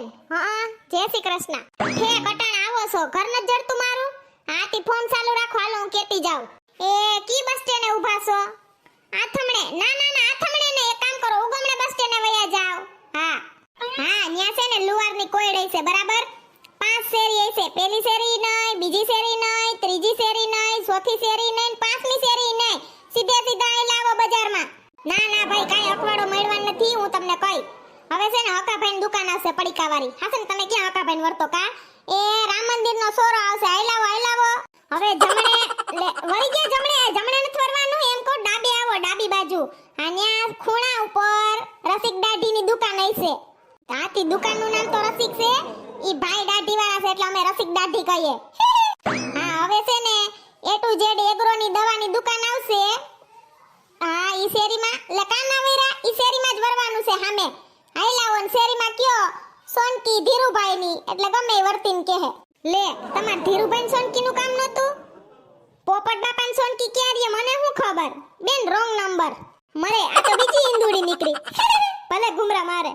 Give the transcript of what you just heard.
બેન. હા જય શ્રી કૃષ્ણ. હે કટાણ આવો છો, ઘર ન જડતું મારું? હાથી ફોન ચાલુ રાખો, હાલો હું કેતી જાઉં. એ કી બસ સ્ટેન્ડે ઊભા છો? આથમણે? ના ના ના આથમણે ને, એક કામ કરો, ઉગમણે બસ સ્ટેન્ડે વયા જાઓ. હા હા, ન્યા છે ને લુવારની કોયડ છે બરાબર. 5 શેરી છે, પહેલી શેરી નહીં, બીજી શેરી નહીં, ત્રીજી શેરી નહીં, ચોથી શેરી નહીં, પાંચમી શેરી નહીં. સીધે સીધા અહીં લાવો બજારમાં. ના ના ભાઈ, કાઈ અખવાડો મળવા નથી, હું તમને કહી. હવે છે ને હકાભાઈની દુકાન આવશે પડીકાવાળી. હા છે ને, તમે ક્યાં હકાભાઈને વર્તો કા? એ રામ મંદિરનો સોરો આવશે, આઈ લાવો આઈ લાવો. હવે જમણે વળી ગયા, જમણે નથી વરવાનું, એમ કહો ડાબે આવો, ડાબી બાજુ. આન્યા ખૂણા ઉપર રસિક દાઢીની દુકાન હશે. આથી દુકાનનું નામ તો રસિક છે, ઈ ભાઈ દાઢી વાળા છે એટલે અમે રસિક દાઢી કહીએ. હા હવે છે ને A to Z એગ્રોની દવાની દુકાન આવશે. હા ઈ શેરીમાં લકાના વેરા, ઈ શેરીમાં જ વરવાનું છે સામે. આઈ લાવો ને શેરીમાં કયો સોનકી ધીરુભાઈની, એટલે ગમે ઈ વર્તીને કહે. લે તમાર ધીરુભાઈ સોનકીનું કામ નતું? પોપટ બાપાની સોનકી ક્યાં રહે મને શું ખબર? બેન રોંગ નંબર. મરે આ તો બીજી ઈંદુડી નીકળી. ભલે ગુમરા મારે.